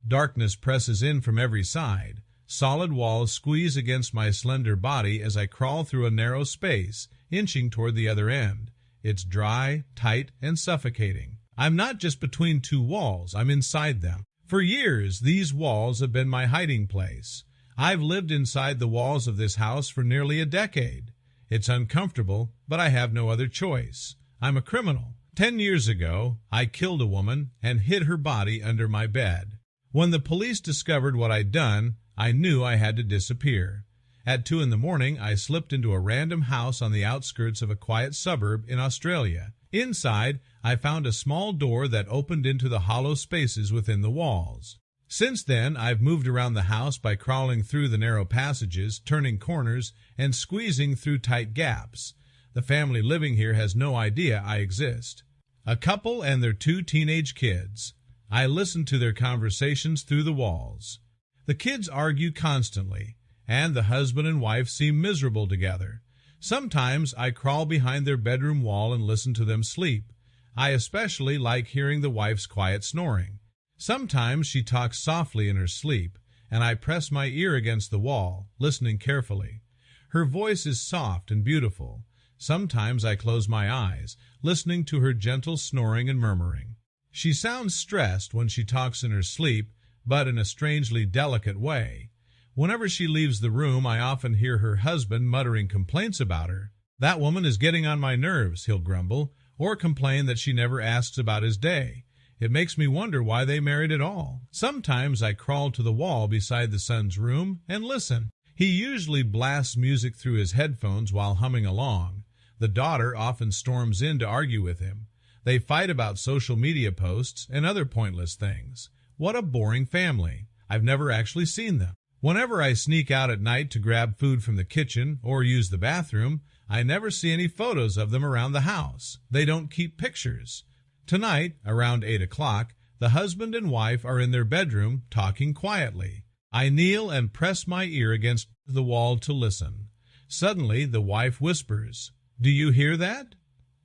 Darkness presses in from every side. Solid walls squeeze against my slender body as I crawl through a narrow space, inching toward the other end. It's dry, tight, and suffocating. I'm not just between two walls, I'm inside them. For years, these walls have been my hiding place. I've lived inside the walls of this house for nearly a decade. It's uncomfortable, but I have no other choice. I'm a criminal. 10 years ago, I killed a woman and hid her body under my bed. When the police discovered what I'd done, I knew I had to disappear. At 2 in the morning, I slipped into a random house on the outskirts of a quiet suburb in Australia. Inside, I found a small door that opened into the hollow spaces within the walls. Since then, I've moved around the house by crawling through the narrow passages, turning corners, and squeezing through tight gaps. The family living here has no idea I exist. A couple and their 2 teenage kids. I listen to their conversations through the walls. The kids argue constantly, and the husband and wife seem miserable together. Sometimes I crawl behind their bedroom wall and listen to them sleep. I especially like hearing the wife's quiet snoring. Sometimes she talks softly in her sleep, and I press my ear against the wall, listening carefully. Her voice is soft and beautiful. Sometimes I close my eyes, listening to her gentle snoring and murmuring. She sounds stressed when she talks in her sleep, but in a strangely delicate way. Whenever she leaves the room, I often hear her husband muttering complaints about her. "That woman is getting on my nerves," he'll grumble, or complain that she never asks about his day. It makes me wonder why they married at all. Sometimes I crawl to the wall beside the son's room and listen. He usually blasts music through his headphones while humming along. The daughter often storms in to argue with him. They fight about social media posts and other pointless things. What a boring family. I've never actually seen them. Whenever I sneak out at night to grab food from the kitchen or use the bathroom, I never see any photos of them around the house. They don't keep pictures. Tonight, around 8 o'clock, the husband and wife are in their bedroom talking quietly. I kneel and press my ear against the wall to listen. Suddenly, the wife whispers, "Do you hear that?"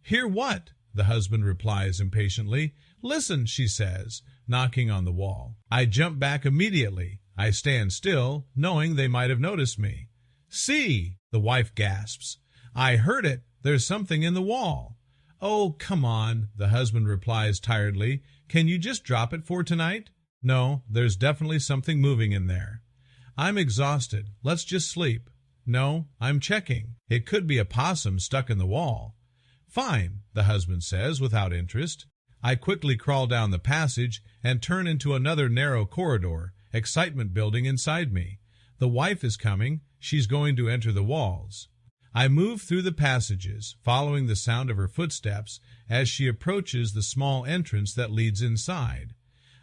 "Hear what?" the husband replies impatiently. "Listen," she says, knocking on the wall. I jump back immediately. I stand still, knowing they might have noticed me. "See!" the wife gasps. "I heard it. There's something in the wall." "Oh, come on," the husband replies tiredly. "Can you just drop it for tonight?" "No, there's definitely something moving in there." "I'm exhausted. Let's just sleep." "No, I'm checking. It could be a possum stuck in the wall." "Fine," the husband says without interest. I quickly crawl down the passage and turn into another narrow corridor, excitement building inside me. The wife is coming. She's going to enter the walls. I move through the passages, following the sound of her footsteps as she approaches the small entrance that leads inside.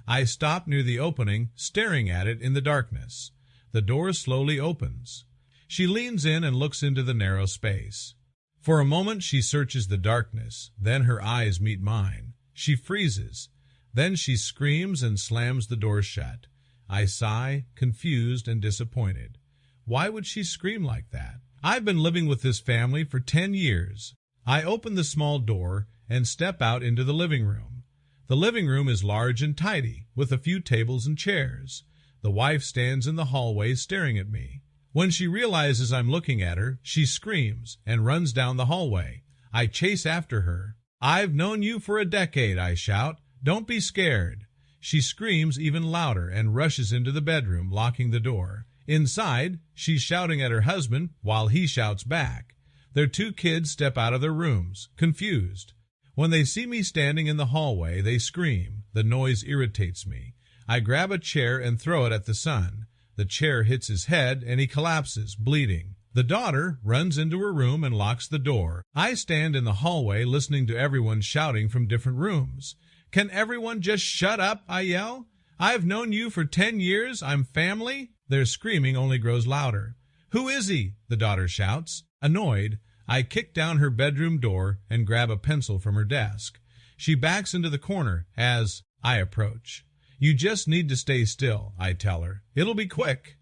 I stop near the opening, staring at it in the darkness. The door slowly opens. She leans in and looks into the narrow space. For a moment she searches the darkness, then her eyes meet mine. She freezes. Then she screams and slams the door shut. I sigh, confused and disappointed. Why would she scream like that? I've been living with this family for 10 years. I open the small door and step out into the living room. The living room is large and tidy, with a few tables and chairs. The wife stands in the hallway staring at me. When she realizes I'm looking at her, she screams and runs down the hallway. I chase after her. "I've known you for a decade," I shout. "Don't be scared." She screams even louder and rushes into the bedroom, locking the door. Inside, she's shouting at her husband while he shouts back. Their 2 kids step out of their rooms, confused. When they see me standing in the hallway, they scream. The noise irritates me. I grab a chair and throw it at the son. The chair hits his head and he collapses, bleeding. The daughter runs into her room and locks the door. I stand in the hallway listening to everyone shouting from different rooms. "Can everyone just shut up?" I yell. "I've known you for 10 years. I'm family." Their screaming only grows louder. "Who is he?" the daughter shouts. Annoyed, I kick down her bedroom door and grab a pencil from her desk. She backs into the corner as I approach. "You just need to stay still," I tell her. "It'll be quick."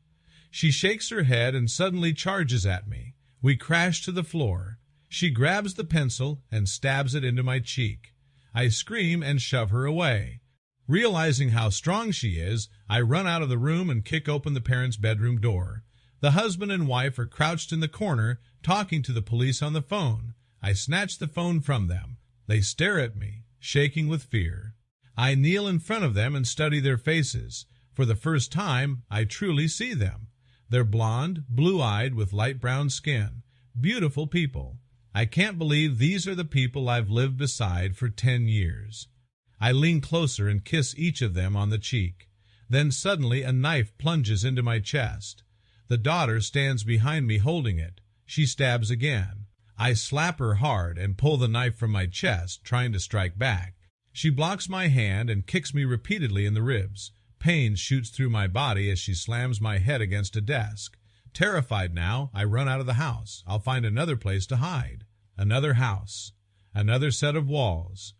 She shakes her head and suddenly charges at me. We crash to the floor. She grabs the pencil and stabs it into my cheek. I scream and shove her away. Realizing how strong she is, I run out of the room and kick open the parents' bedroom door. The husband and wife are crouched in the corner, talking to the police on the phone. I snatch the phone from them. They stare at me, shaking with fear. I kneel in front of them and study their faces. For the first time, I truly see them. They're blonde, blue-eyed, with light brown skin. Beautiful people. I can't believe these are the people I've lived beside for 10 years. I lean closer and kiss each of them on the cheek. Then suddenly a knife plunges into my chest. The daughter stands behind me holding it. She stabs again. I slap her hard and pull the knife from my chest, trying to strike back. She blocks my hand and kicks me repeatedly in the ribs. Pain shoots through my body as she slams my head against a desk. Terrified now, I run out of the house. I'll find another place to hide. Another house. Another set of walls.